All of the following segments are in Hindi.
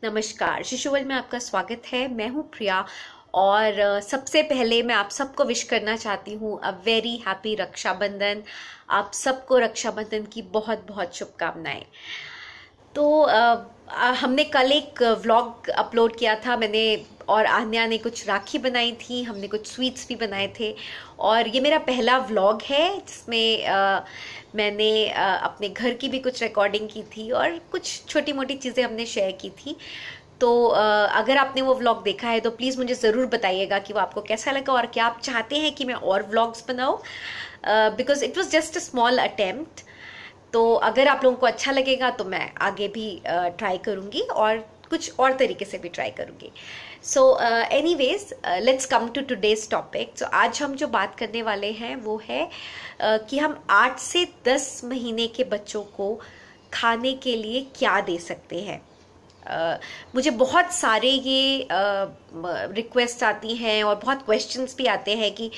नमस्कार, शिशुवल में आपका स्वागत है। मैं हूँ प्रिया और सबसे पहले मैं आप सबको विश करना चाहती हूँ अ वेरी हैप्पी रक्षाबंधन। आप सबको रक्षाबंधन की बहुत बहुत शुभकामनाएं। तो हमने कल एक व्लॉग अपलोड किया था, मैंने और आन्या ने कुछ राखी बनाई थी, हमने कुछ स्वीट्स भी बनाए थे और ये मेरा पहला व्लॉग है जिसमें मैंने अपने घर की भी कुछ रिकॉर्डिंग की थी और कुछ छोटी मोटी चीज़ें हमने शेयर की थी। तो अगर आपने वो व्लॉग देखा है तो प्लीज़ मुझे ज़रूर बताइएगा कि वो आपको कैसा लगा और क्या आप चाहते हैं कि मैं और व्लॉग्स बनाऊँ, because it was just a small attempt. तो अगर आप लोगों को अच्छा लगेगा तो मैं आगे भी ट्राई करूँगी और कुछ और तरीके से भी ट्राई करूँगी। So anyways, let's come to today's topic. तो आज हम जो बात करने वाले हैं वो है कि हम 8 से 10 महीने के बच्चों को खाने के लिए क्या दे सकते हैं। मुझे बहुत सारे ये रिक्वेस्ट आती हैं और बहुत क्वेश्चंस भी आते हैं कि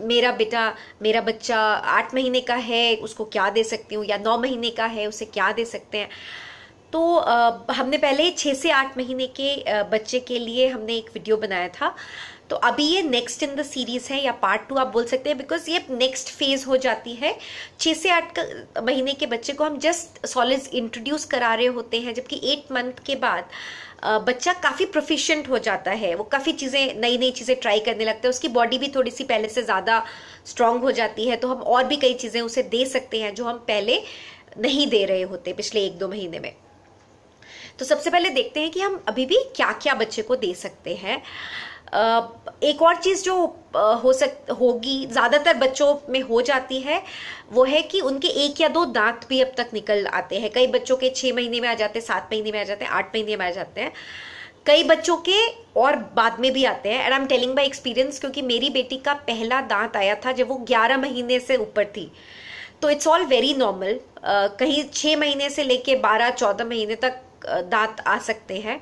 मेरा बच्चा 8 महीने का है, उसको क्या दे सकती हूँ, या 9 महीने का है उसे क्या दे सकते हैं। तो हमने पहले 6 से 8 महीने के बच्चे के लिए हमने एक वीडियो बनाया था। तो अभी ये नेक्स्ट इन द सीरीज है या पार्ट 2 आप बोल सकते हैं, बिकॉज ये नेक्स्ट फेज हो जाती है। 6 से 8 महीने के बच्चे को हम जस्ट सॉलिड्स इंट्रोड्यूस करा रहे होते हैं, जबकि 8 मंथ के बाद बच्चा काफ़ी प्रोफिशिएंट हो जाता है, वो काफ़ी चीज़ें नई नई चीज़ें ट्राई करने लगता है, उसकी बॉडी भी थोड़ी सी पहले से ज़्यादा स्ट्रांग हो जाती है। तो हम और भी कई चीज़ें उसे दे सकते हैं जो हम पहले नहीं दे रहे होते पिछले 1-2 महीने में। तो सबसे पहले देखते हैं कि हम अभी भी क्या क्या बच्चे को दे सकते हैं। एक और चीज़ जो होगी, ज़्यादातर बच्चों में हो जाती है, वो है कि उनके 1 या 2 दांत भी अब तक निकल आते हैं। कई बच्चों के 6 महीने में आ जाते हैं, 7 महीने में आ जाते हैं, 8 महीने में आ जाते हैं, कई बच्चों के और बाद में भी आते हैं। And I am telling bye experience, क्योंकि मेरी बेटी का पहला दांत आया था जब वो 11 महीने से ऊपर थी। तो इट्स ऑल वेरी नॉर्मल। कहीं 6 महीने से लेके 12-14 महीने तक दांत आ सकते हैं।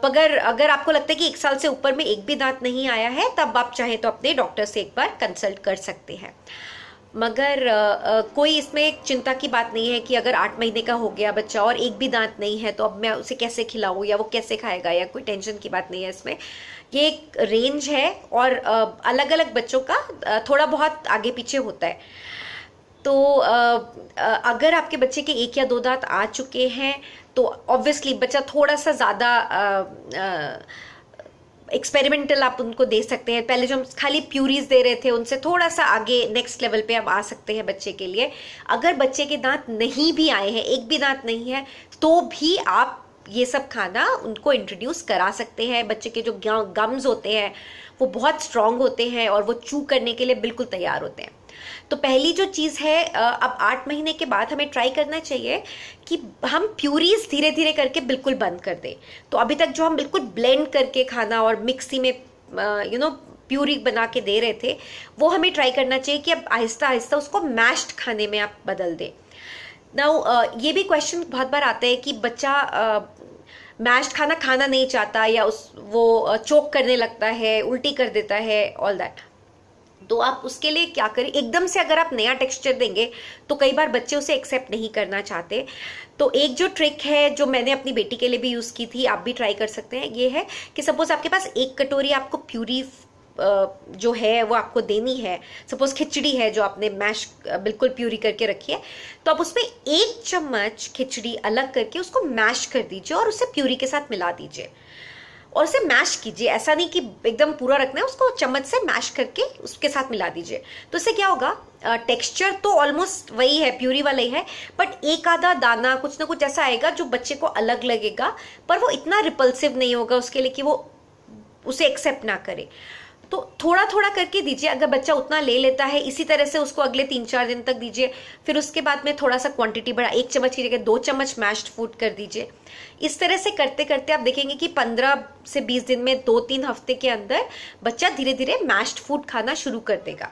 मगर अगर आपको लगता है कि 1 साल से ऊपर में एक भी दांत नहीं आया है, तब आप चाहें तो अपने डॉक्टर से एक बार कंसल्ट कर सकते हैं। मगर कोई इसमें चिंता की बात नहीं है कि अगर 8 महीने का हो गया बच्चा और एक भी दांत नहीं है तो अब मैं उसे कैसे खिलाऊं या वो कैसे खाएगा, या कोई टेंशन की बात नहीं है इसमें। ये एक रेंज है और अलग अलग बच्चों का थोड़ा बहुत आगे पीछे होता है। तो अगर आपके बच्चे के 1 या 2 दांत आ चुके हैं तो ऑब्वियसली बच्चा थोड़ा सा ज़्यादा एक्सपेरिमेंटल आप उनको दे सकते हैं। पहले जो हम खाली प्यूरीज दे रहे थे उनसे थोड़ा सा आगे नेक्स्ट लेवल पे अब आ सकते हैं बच्चे के लिए। अगर बच्चे के दांत नहीं भी आए हैं, एक भी दांत नहीं है, तो भी आप ये सब खाना उनको इंट्रोड्यूस करा सकते हैं। बच्चे के जो गम्स होते हैं वो बहुत स्ट्रांग होते हैं और वो चू करने के लिए बिल्कुल तैयार होते हैं। तो पहली जो चीज़ है, अब 8 महीने के बाद हमें ट्राई करना चाहिए कि हम प्यूरीज धीरे धीरे करके बिल्कुल बंद कर दें। तो अभी तक जो हम बिल्कुल ब्लेंड करके खाना और मिक्सी में प्यूरी बना के दे रहे थे, वो हमें ट्राई करना चाहिए कि अब आहिस्ता आहिस्ता उसको मैश्ड खाने में आप बदल दें। नाउ ये भी क्वेश्चन बहुत बार आता है कि बच्चा मैश्ड खाना नहीं चाहता, या वो चोक करने लगता है, उल्टी कर देता है, ऑल दैट। तो आप उसके लिए क्या करें, एकदम से अगर आप नया टेक्सचर देंगे तो कई बार बच्चे उसे एक्सेप्ट नहीं करना चाहते। तो एक जो ट्रिक है जो मैंने अपनी बेटी के लिए भी यूज़ की थी, आप भी ट्राई कर सकते हैं, ये है कि सपोज आपके पास 1 कटोरी आपको प्यूरी जो है वो आपको देनी है। सपोज खिचड़ी है जो आपने मैश बिल्कुल प्यूरी करके रखी है, तो आप उसमें 1 चम्मच खिचड़ी अलग करके उसको मैश कर दीजिए और उसे प्यूरी के साथ मिला दीजिए और उसे मैश कीजिए। ऐसा नहीं कि एकदम पूरा रखना है, उसको चम्मच से मैश करके उसके साथ मिला दीजिए। तो इससे क्या होगा, टेक्सचर तो ऑलमोस्ट वही है, प्यूरी वाला ही है, बट एक आधा दाना कुछ ना कुछ ऐसा आएगा जो बच्चे को अलग लगेगा, पर वो इतना रिपल्सिव नहीं होगा उसके लिए कि वो उसे एक्सेप्ट ना करे। तो थोड़ा थोड़ा करके दीजिए। अगर बच्चा उतना ले लेता है, इसी तरह से उसको अगले 3-4 दिन तक दीजिए। फिर उसके बाद में थोड़ा सा क्वांटिटी बढ़ा, 1 चम्मच की जगह 2 चम्मच मैश्ड फूड कर दीजिए। इस तरह से करते करते आप देखेंगे कि 15 से 20 दिन में, 2-3 हफ्ते के अंदर बच्चा धीरे धीरे मैश्ड फूड खाना शुरू कर देगा।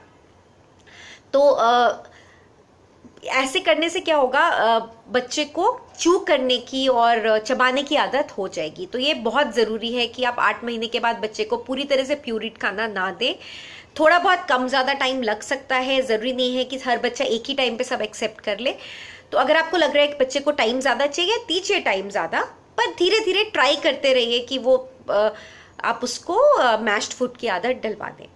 तो ऐसे करने से क्या होगा, बच्चे को च्यू करने की और चबाने की आदत हो जाएगी। तो ये बहुत ज़रूरी है कि आप 8 महीने के बाद बच्चे को पूरी तरह से प्यूरिड खाना ना दें। थोड़ा बहुत कम ज़्यादा टाइम लग सकता है, ज़रूरी नहीं है कि हर बच्चा एक ही टाइम पे सब एक्सेप्ट कर ले। तो अगर आपको लग रहा है कि बच्चे को टाइम ज़्यादा चाहिए, दीजिए टाइम ज़्यादा, पर धीरे धीरे ट्राई करते रहिए कि वो आप उसको मैश्ड फूड की आदत डलवा दें।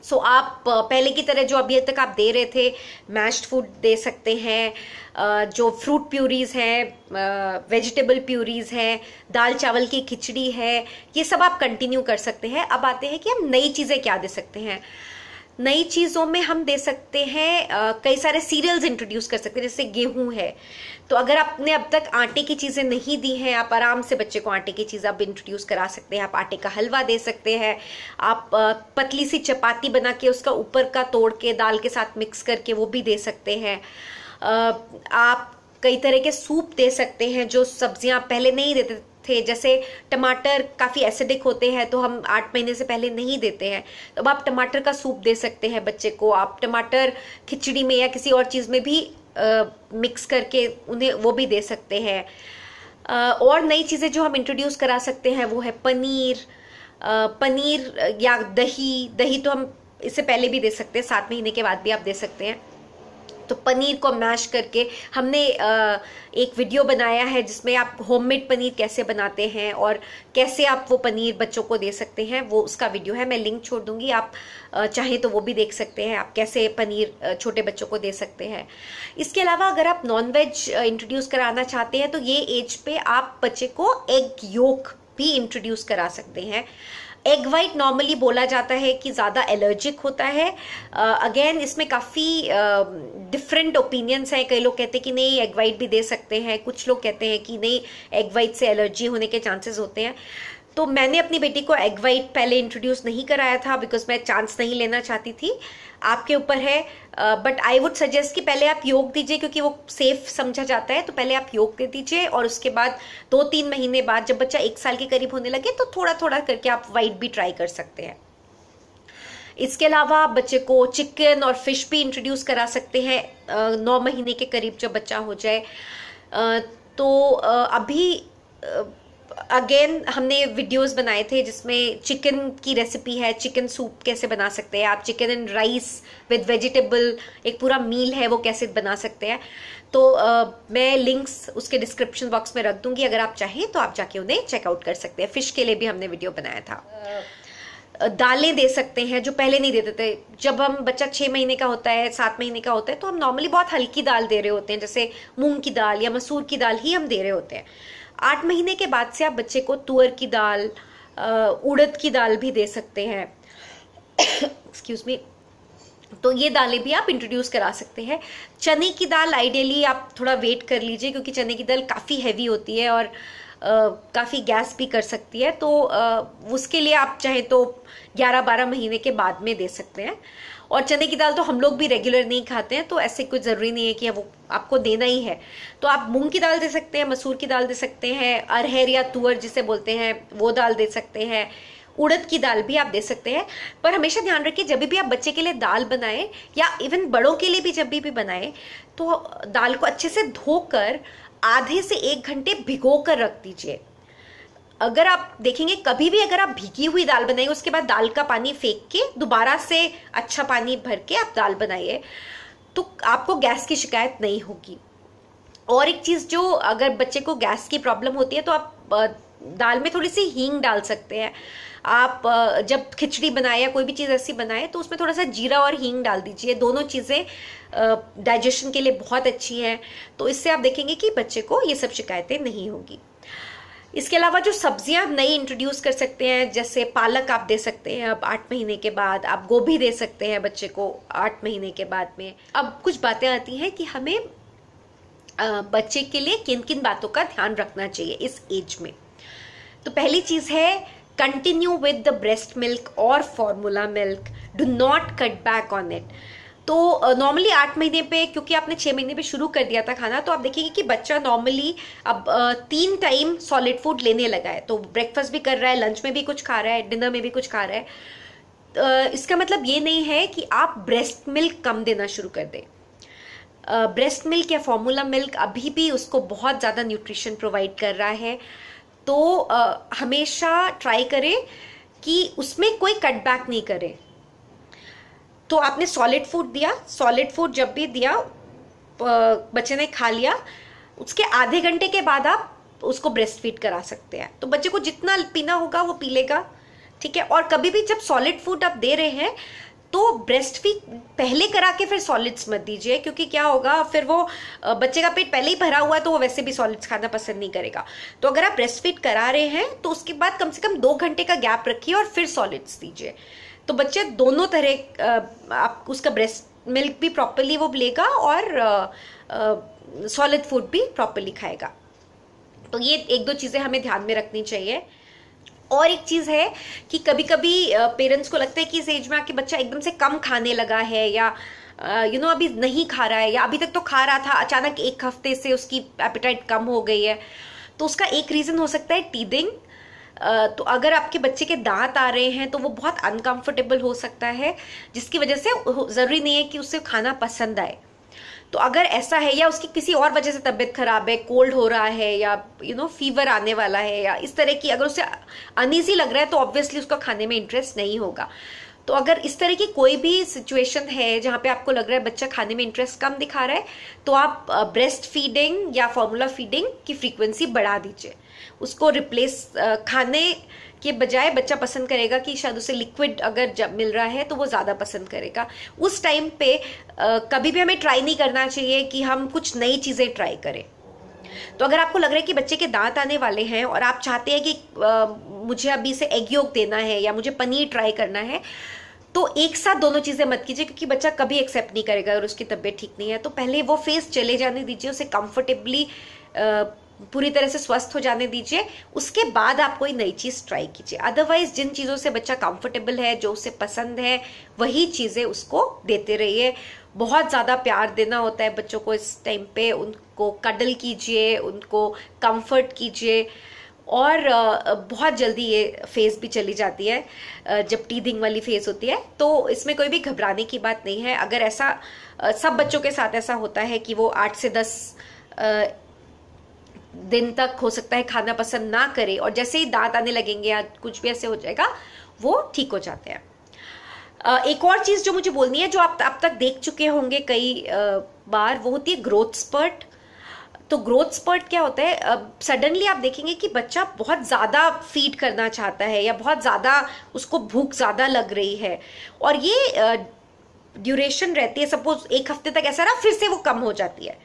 सो आप पहले की तरह जो अभी तक आप दे रहे थे मैश्ड फूड दे सकते हैं, जो फ्रूट प्यूरीज हैं, वेजिटेबल प्यूरीज हैं, दाल चावल की खिचड़ी है, ये सब आप कंटिन्यू कर सकते हैं। अब आते हैं कि हम नई चीज़ें क्या दे सकते हैं। नई चीज़ों में हम दे सकते हैं कई सारे सीरियल्स इंट्रोड्यूस कर सकते हैं, जैसे गेहूं है। तो अगर आपने अब तक आटे की चीज़ें नहीं दी हैं, आप आराम से बच्चे को आटे की चीज़ आप इंट्रोड्यूस करा सकते हैं। आप आटे का हलवा दे सकते हैं, आप पतली सी चपाती बना के उसका ऊपर का तोड़ के दाल के साथ मिक्स करके वो भी दे सकते हैं। आप कई तरह के सूप दे सकते हैं जो सब्जियां पहले नहीं देते थे, जैसे टमाटर काफ़ी एसिडिक होते हैं तो हम 8 महीने से पहले नहीं देते हैं, तो अब आप टमाटर का सूप दे सकते हैं बच्चे को। आप टमाटर खिचड़ी में या किसी और चीज़ में भी मिक्स करके उन्हें वो भी दे सकते हैं। और नई चीज़ें जो हम इंट्रोड्यूस करा सकते हैं वो है पनीर, पनीर या दही। दही तो हम इससे पहले भी दे सकते हैं, 7 महीने के बाद भी आप दे सकते हैं। तो पनीर को मैश करके हमने एक वीडियो बनाया है जिसमें आप होममेड पनीर कैसे बनाते हैं और कैसे आप वो पनीर बच्चों को दे सकते हैं, वो उसका वीडियो है, मैं लिंक छोड़ दूंगी, आप चाहें तो वो भी देख सकते हैं, आप कैसे पनीर छोटे बच्चों को दे सकते हैं। इसके अलावा अगर आप नॉनवेज इंट्रोड्यूस कराना चाहते हैं तो ये एज पे आप बच्चे को एग योक भी इंट्रोड्यूस करा सकते हैं। एग वाइट नॉर्मली बोला जाता है कि ज़्यादा एलर्जिक होता है। अगेन इसमें काफ़ी डिफरेंट ओपिनियंस हैं। कई लोग कहते हैं कि नहीं एग वाइट भी दे सकते हैं, कुछ लोग कहते हैं कि नहीं एग वाइट से एलर्जी होने के चांसेस होते हैं। तो मैंने अपनी बेटी को एग वाइट पहले इंट्रोड्यूस नहीं कराया था बिकॉज मैं चांस नहीं लेना चाहती थी। आपके ऊपर है, बट आई वुड सजेस्ट कि पहले आप योग दीजिए क्योंकि वो सेफ समझा जाता है। तो पहले आप योग दे दीजिए और उसके बाद 2-3 महीने बाद जब बच्चा 1 साल के करीब होने लगे तो थोड़ा थोड़ा करके आप वाइट भी ट्राई कर सकते हैं। इसके अलावा आप बच्चे को चिकन और फिश भी इंट्रोड्यूस करा सकते हैं 9 महीने के करीब जब बच्चा हो जाए। तो अभी अगेन हमने वीडियोस बनाए थे जिसमें चिकन की रेसिपी है, चिकन सूप कैसे बना सकते हैं आप, chicken and rice with vegetable एक पूरा मील है वो कैसे बना सकते हैं। तो मैं लिंक्स उसके डिस्क्रिप्शन बॉक्स में रख दूंगी, अगर आप चाहें तो आप जाके उन्हें चेकआउट कर सकते हैं। फिश के लिए भी हमने वीडियो बनाया था। दालें दे सकते हैं जो पहले नहीं देते थे। जब हम बच्चा 6 महीने का होता है, 7 महीने का होता है तो हम नॉर्मली बहुत हल्की दाल दे रहे होते हैं, जैसे मूंग की दाल या मसूर की दाल ही हम दे रहे होते हैं। 8 महीने के बाद से आप बच्चे को तुअर की दाल, उड़द की दाल भी दे सकते हैं। Excuse me. तो ये दालें भी आप इंट्रोड्यूस करा सकते हैं। चने की दाल आइडियली आप थोड़ा वेट कर लीजिए क्योंकि चने की दाल काफ़ी हैवी होती है और काफ़ी गैस भी कर सकती है, तो उसके लिए आप चाहे तो 11-12 महीने के बाद में दे सकते हैं। और चने की दाल तो हम लोग भी रेगुलर नहीं खाते हैं, तो ऐसे कुछ ज़रूरी नहीं है कि वो आपको देना ही है। तो आप मूंग की दाल दे सकते हैं, मसूर की दाल दे सकते हैं, अरहर या तुअर जिसे बोलते हैं वो दाल दे सकते हैं, उड़द की दाल भी आप दे सकते हैं। पर हमेशा ध्यान रखिए जब भी आप बच्चे के लिए दाल बनाएं या इवन बड़ों के लिए भी जब भी बनाएं तो दाल को अच्छे से धोकर आधे से 1 घंटे भिगो कर रख दीजिए। अगर आप देखेंगे कभी भी अगर आप भीगी हुई दाल बनाइए उसके बाद दाल का पानी फेंक के दोबारा से अच्छा पानी भर के आप दाल बनाइए तो आपको गैस की शिकायत नहीं होगी। और एक चीज़ जो अगर बच्चे को गैस की प्रॉब्लम होती है तो आप दाल में थोड़ी सी हींग डाल सकते हैं। आप जब खिचड़ी बनाए या कोई भी चीज़ ऐसी बनाए तो उसमें थोड़ा सा जीरा और हींग डाल दीजिए। दोनों चीज़ें डाइजेशन के लिए बहुत अच्छी हैं, तो इससे आप देखेंगे कि बच्चे को ये सब शिकायतें नहीं होगी। इसके अलावा जो सब्जियां आप नई इंट्रोड्यूस कर सकते हैं, जैसे पालक आप दे सकते हैं अब 8 महीने के बाद, आप गोभी दे सकते हैं बच्चे को 8 महीने के बाद में। अब कुछ बातें आती हैं कि हमें बच्चे के लिए किन किन बातों का ध्यान रखना चाहिए इस एज में। तो पहली चीज है continue with the breast milk और formula milk, do not cut back on it. तो नॉर्मली 8 महीने पे, क्योंकि आपने 6 महीने पे शुरू कर दिया था खाना, तो आप देखेंगे कि बच्चा नॉर्मली अब 3 टाइम सॉलिड फूड लेने लगा है। तो ब्रेकफास्ट भी कर रहा है, लंच में भी कुछ खा रहा है, डिनर में भी कुछ खा रहा है। इसका मतलब ये नहीं है कि आप ब्रेस्ट मिल्क कम देना शुरू कर दें। ब्रेस्ट मिल्क या फॉर्मूला मिल्क अभी भी उसको बहुत ज़्यादा न्यूट्रिशन प्रोवाइड कर रहा है। तो हमेशा ट्राई करें कि उसमें कोई कटबैक नहीं करे। तो आपने सॉलिड फूड दिया, सॉलिड फूड जब भी दिया बच्चे ने खा लिया, उसके आधे घंटे के बाद आप उसको ब्रेस्ट फीड करा सकते हैं। तो बच्चे को जितना पीना होगा वो पी लेगा, ठीक है। और कभी भी जब सॉलिड फूड आप दे रहे हैं तो ब्रेस्ट फीड पहले करा के फिर सॉलिड्स मत दीजिए, क्योंकि क्या होगा फिर वो बच्चे का पेट पहले ही भरा हुआ है तो वो वैसे भी सॉलिड्स खाना पसंद नहीं करेगा। तो अगर आप ब्रेस्ट फीड करा रहे हैं तो उसके बाद कम से कम 2 घंटे का गैप रखिए और फिर सॉलिड्स दीजिए। तो बच्चे दोनों तरह आप उसका ब्रेस्ट मिल्क भी प्रॉपरली वो लेगा और सॉलिड फूड भी प्रॉपरली खाएगा। तो ये 1-2 चीजें हमें ध्यान में रखनी चाहिए। और एक चीज है कि कभी कभी पेरेंट्स को लगता है कि इस एज में आके बच्चा एकदम से कम खाने लगा है या अभी नहीं खा रहा है, या अभी तक तो खा रहा था, अचानक 1 हफ्ते से उसकी एपेटाइट कम हो गई है। तो उसका एक रीजन हो सकता है टीदिंग। तो अगर आपके बच्चे के दांत आ रहे हैं तो वो बहुत अनकंफर्टेबल हो सकता है, जिसकी वजह से जरूरी नहीं है कि उसे खाना पसंद आए। तो अगर ऐसा है या उसकी किसी और वजह से तबीयत खराब है, कोल्ड हो रहा है या फीवर आने वाला है या इस तरह की अगर उसे अनईजी लग रहा है तो ऑब्वियसली उसका खाने में इंटरेस्ट नहीं होगा। तो अगर इस तरह की कोई भी सिचुएशन है जहां पे आपको लग रहा है बच्चा खाने में इंटरेस्ट कम दिखा रहा है, तो आप ब्रेस्ट फीडिंग या फॉर्मूला फीडिंग की फ्रीक्वेंसी बढ़ा दीजिए। उसको रिप्लेस खाने के बजाय बच्चा पसंद करेगा कि शायद उसे लिक्विड अगर जब मिल रहा है तो वो ज्यादा पसंद करेगा। उस टाइम पे कभी भी हमें ट्राई नहीं करना चाहिए कि हम कुछ नई चीजें ट्राई करें। तो अगर आपको लग रहा है कि बच्चे के दांत आने वाले हैं और आप चाहते हैं कि मुझे अभी से एग योक देना है या मुझे पनीर ट्राई करना है, तो एक साथ दोनों चीजें मत कीजिए, क्योंकि बच्चा कभी एक्सेप्ट नहीं करेगा अगर उसकी तबीयत ठीक नहीं है। तो पहले वो फेज चले जाने दीजिए, उसे कंफर्टेबली पूरी तरह से स्वस्थ हो जाने दीजिए, उसके बाद आप कोई नई चीज ट्राई कीजिए। अदरवाइज जिन चीजों से बच्चा कंफर्टेबल है, जो उसे पसंद है, वही चीजें उसको देते रहिए। बहुत ज्यादा प्यार देना होता है बच्चों को इस टाइम पे, उनको कडल कीजिए, उनको कंफर्ट कीजिए। और बहुत जल्दी ये फेज भी चली जाती है जब टीदिंग वाली फेज होती है। तो इसमें कोई भी घबराने की बात नहीं है। अगर ऐसा सब बच्चों के साथ ऐसा होता है कि वो 8 से 10 दिन तक हो सकता है खाना पसंद ना करे, और जैसे ही दांत आने लगेंगे या कुछ भी ऐसे हो जाएगा वो ठीक हो जाते हैं। एक और चीज जो मुझे बोलनी है, जो आप अब तक देख चुके होंगे कई बार, वो होती है ग्रोथ स्पर्ट। तो ग्रोथ स्पर्ट क्या होता है, सडनली आप देखेंगे कि बच्चा बहुत ज्यादा फीड करना चाहता है या बहुत ज्यादा उसको भूख ज्यादा लग रही है, और ये ड्यूरेशन रहती है, सपोज 1 हफ्ते तक ऐसा रहा, फिर से वो कम हो जाती है।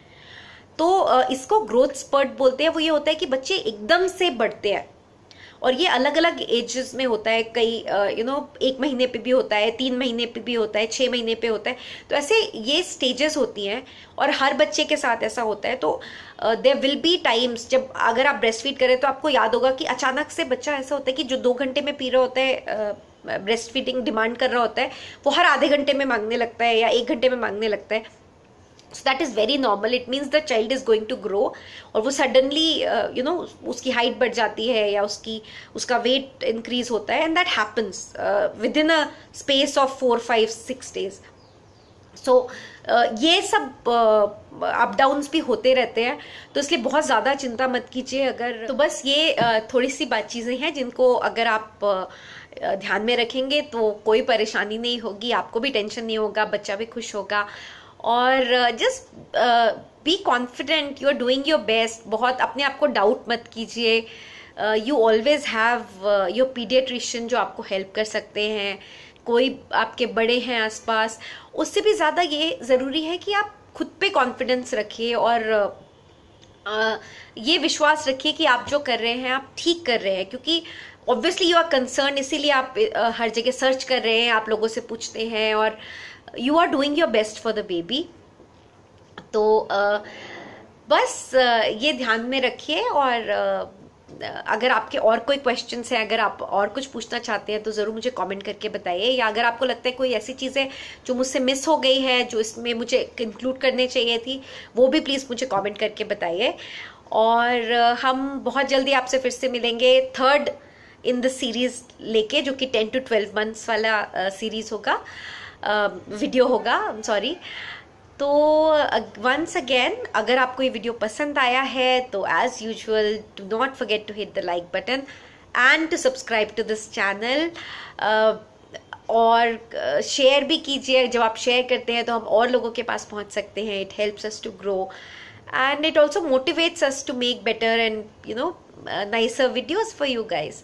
तो इसको ग्रोथ स्पर्ट बोलते हैं। वो ये होता है कि बच्चे एकदम से बढ़ते हैं, और ये अलग अलग एजेस में होता है। कई 1 महीने पे भी होता है, 3 महीने पे भी होता है, 6 महीने पे होता है। तो ऐसे ये स्टेजेस होती हैं और हर बच्चे के साथ ऐसा होता है। तो देयर विल बी टाइम्स जब अगर आप ब्रेस्ट फीड करें तो आपको याद होगा कि अचानक से बच्चा ऐसा होता है कि जो 2 घंटे में पी रहा होता है, ब्रेस्ट फीडिंग डिमांड कर रहा होता है, वो हर आधे घंटे में मांगने लगता है या 1 घंटे में मांगने लगता है। So that is very normal. It means the child is going to grow, और वो suddenly उसकी हाइट बढ़ जाती है या उसका वेट इंक्रीज होता है, and that happens within a space of 4, 5, 6 days. So ये सब अप डाउन्स भी होते रहते हैं, तो इसलिए बहुत ज्यादा चिंता मत कीजिए। अगर तो बस ये थोड़ी सी बात चीजें हैं जिनको अगर आप ध्यान में रखेंगे तो कोई परेशानी नहीं होगी, आपको भी टेंशन नहीं होगा, बच्चा भी खुश होगा। और just be confident, you are doing your best. बहुत अपने आप को डाउट मत कीजिए। You always have your paediatrician जो आपको हेल्प कर सकते हैं, कोई आपके बड़े हैं आसपास। उससे भी ज़्यादा ये ज़रूरी है कि आप खुद पे कॉन्फिडेंस रखिए और ये विश्वास रखिए कि आप जो कर रहे हैं आप ठीक कर रहे हैं, क्योंकि ऑब्वियसली यू आर कंसर्न, इसीलिए आप हर जगह सर्च कर रहे हैं, आप लोगों से पूछते हैं, और you are doing your best for the baby. तो बस ये ध्यान में रखिए। और अगर आपके और कोई क्वेश्चंस हैं, अगर आप और कुछ पूछना चाहते हैं तो ज़रूर मुझे कमेंट करके बताइए, या अगर आपको लगता है कोई ऐसी चीज़ें जो मुझसे मिस हो गई है, जो इसमें मुझे इंक्लूड करने चाहिए थी, वो भी प्लीज़ मुझे कमेंट करके बताइए। और हम बहुत जल्दी आपसे फिर से मिलेंगे 3rd इन द सीरीज़ लेके, जो कि 10 to 12 months वाला सीरीज़ होगा, वीडियो होगा, सॉरी। तो वंस अगेन, अगर आपको ये वीडियो पसंद आया है तो as usual do not forget to hit the like button and to subscribe to this channel, और शेयर भी कीजिए। जब आप शेयर करते हैं तो हम और लोगों के पास पहुंच सकते हैं, it helps us to grow. and it also motivates us to make better and nicer videos for you guys.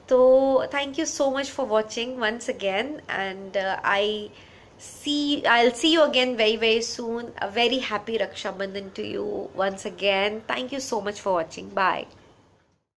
So thank you so much for watching once again, and I'll see you again very very soon. A very happy Raksha Bandhan to you once again. Thank you so much for watching. Bye.